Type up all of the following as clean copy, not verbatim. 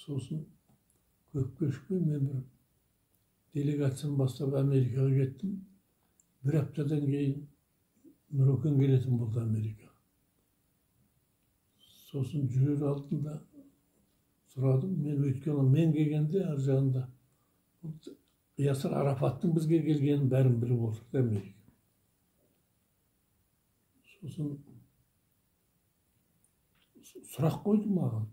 Sosun көп geçmey men bir delegasyon bastırıp Amerika'ya gittim. Bir haftadan keyin Nurokun geletim buldu Amerika. Sosun jüri altında suradım. Men ötkeni men kelgende arjağında Yasir Arafat'ın bizge kelgenin bärin bilip oturdu Amerika. Sosun surak koydu mağa.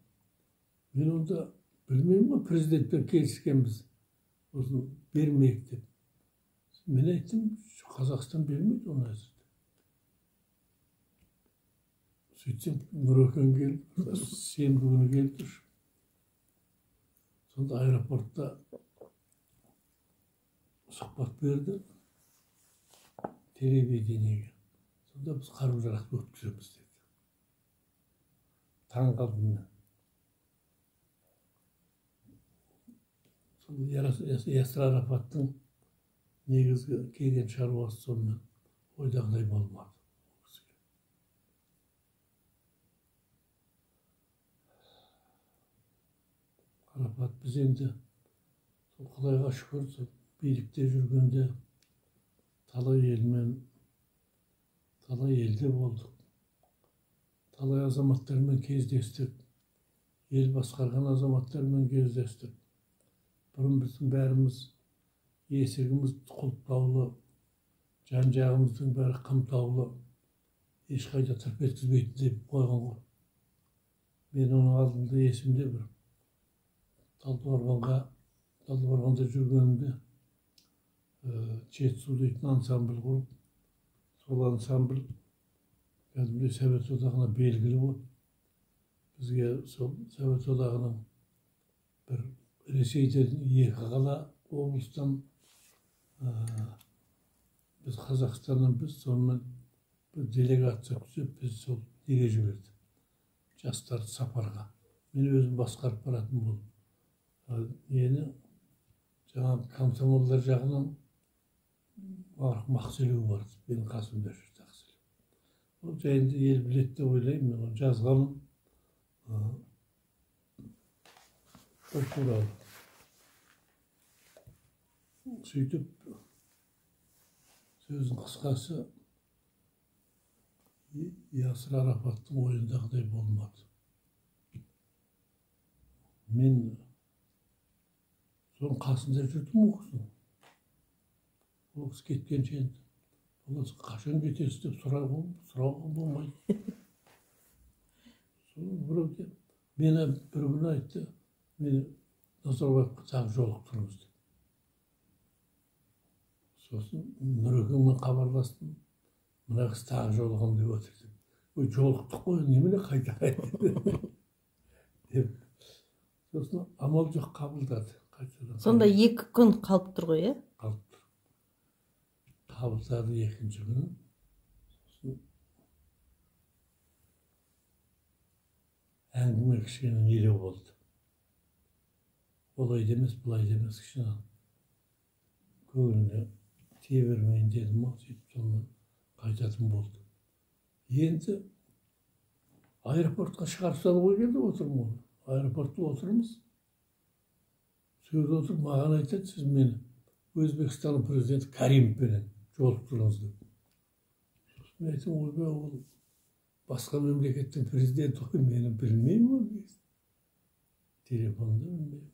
Men onda bilmeyim prezidentler kelişkenmiz. Sosun bermeyek dep. Men aytdım, şu Kazakistan bermeydi onu azir. Söyleyeceğim, Nurokun geldi, sen günü geldi. Sonunda aeroportta suhbat verdi. Televideniyege. Sonunda biz karı-jarakta ötküzemiz dedi. Taң kaldım ben. Sonunda Yasir Arafat'ın negizgi kelgen çarwasy sonuna oýdagynday bolmady. Arafat biz endi Kudayga şükür birlikte jürgende talay elmen talay elde bolduk. Talay azamatlarмен kezdestik. El baskargan azamatlarмен kezdestik. Burun bizim bärimiz esegimiz kulptaulu, can-jagymyzdyn bäri kymtaulu, hiç kayda tırp etkizbeydi dep koygan go. Men onun aldymda esimde bir Taldybarganda jürgenimde Çet Suudaytyn ansambl kurup, sol ansambl kәдімгідей Совет Одағына белгілі болып, бізге сол Совет Одағының бір Ресейден 2 қала облыстан biz Қазақстаннан біз сонымен бір делегация түзеп, біз сол неге жіберді. Жастарды сапарға. Мен өзім басқарып баратын болдым. Нені жаңағы комсомолдар жағынан мақсылеу бар. Менің қасымда жүрді ақсылеу. Ол жайында ел біледі деп ойлаймын. Мен оны жазғаным. Ол туралы. Сөйтіп, сөздің қысқасы Yasir Arafat'ın oyundағыдай болмады. Мен соның қасында жүрдім ол кісінің. Ол кісі кеткенше енді. Ол қашан кетесіз деп сұрауға болмайды. Соның біреуде мені бір күні айтты, мені Назарбаевқа тағы жолықтырыңыз деп. Сосын Нұрекеңмен хабарластым. Мына қыз тағы жолығам деп отыр деп. Ой, жолықтық қой, немене қайта деп. Сосын амал жоқ қабылдады. Сонда 2 күн қалып тұр ғой, е? Қалып тұр. Қабылдады 2-ші күні. Сосын әңгіме кішкене нелеу болды. Олай демес, бұлай демес кішкене. Көңіліне тие бермейін дедім, сөйтіп сонымен қайтатын болды. Енді аэропортқа шығарып салуға келді, отырмын оны. Аэропортта отырмыз. Сөйде отырып, маған айтады, сіз мені Өзбекстанның президенті Каримовпенен жолықтырыңыз деп. Сосын мен айттым, ойбай, ол басқа мемлекеттің президенті ғой, мені білмеймін ол кезде. Телефонда білмеймін.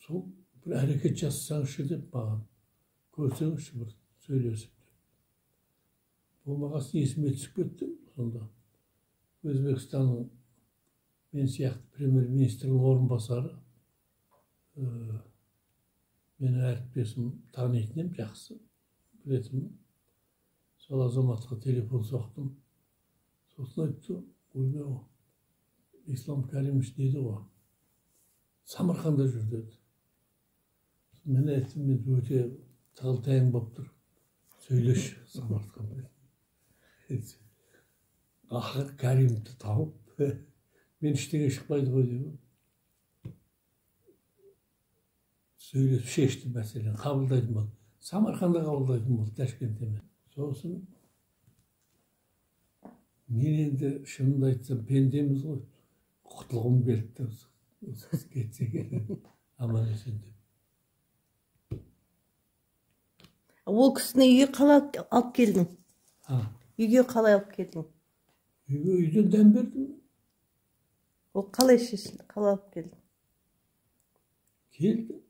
Сол бір әрекет жасасаңызшы деп маған, көрсеңізші бір сөйлесіп деп. Болмағасын есіме түсіп кетті сонда. Өзбекстанның мен сияқты премьер-министрдің орынбасары мені әріптесім танитын ем, жақсы білетінмін. Сол азаматқа телефон соқтым. Сосын айтты, ойбай, Ислам Каримович деді ғой, Самарқанда жүр деді. Мен айттым, мен өте тағыл-таяң болып тұр. Сөйлеші Самарқанда. Ақыр Каримовті тауып, мен іштеге шықпайды ғой деп. Сөйлесіп шешті мәселені, қабылдайтын болды. Самарқанда қабылдайтын болды, Ташкентте емес. Сосын мен енді шынымды айтсам пендеміз ғой. құтылғым келді деп кетсе керек аман есен деп. Ол кісіні үйге қалай алып келдің? Үйге қалай алып келдің? Үйге үйден дәм бердім. Ол қалай шешілді? Қалай алып келдің? Келді.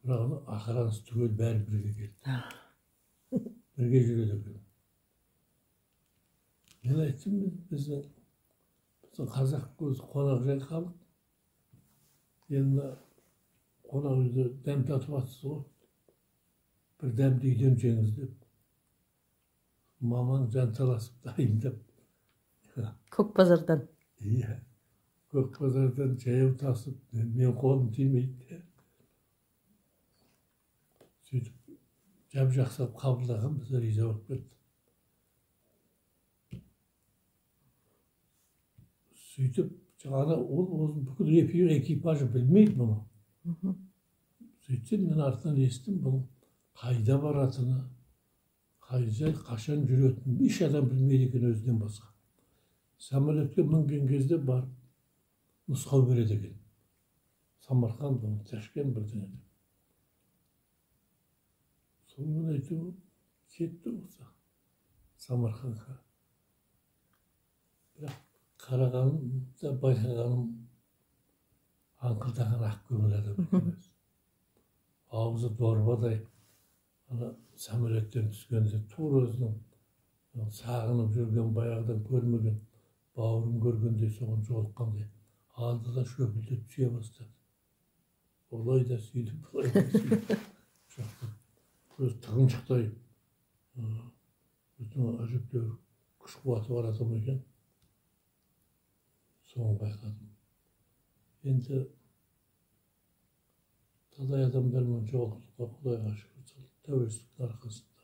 Бірақ ағараныз түгел бәрі бірге келді. Бірге жүреді екен. Мен айттым, біздің қазақ көзі қонақ жай халық. Енді қонақ үйде дәм татып атсыз ғой. Bir dәмді үйден жеңіз деп. Мамаң жанталасып дайындап. Көк базардан. Иә. Көк базардан жаяу тасып, мен қолым тимейді. Сөйтіп, жап жақсап қабылдаған біз риза болып кетті. Сөйтіп, жаңағы ол бүкіл экипажы білмейді мұны. Сөйтсем, мен артынан естім бұның қайда баратыны, қайда қашан жүретінін еш адам білмейді екен өзінен басқа. Самолетке мінген кезде барып нұсқау береді екен. Самарқанд, Ташкент бірдеңе деп. Сонымен әйтеуір кетті осы Самарқандқа. Бірақ қарағаным да байқағаным аңқылдаған ақ көңіл адам екен өзі. Аузы дорбадай. Самолеттен түскенде тура өзінің сағынып жүрген, баяғыдан көрмеген бауырын көргенде соған жолыққандай алды да шөпілдеп түсе бастады. Олай да сөйтіп, бұлай да сөйтіп. Көз тығыншықтай өзінің әжептәуір күш қуаты бар адам екен. Соны байқадым. Енді талай адамдармен жолықтыққа Құдайға шүкір тәуелсіздіктің арқасында.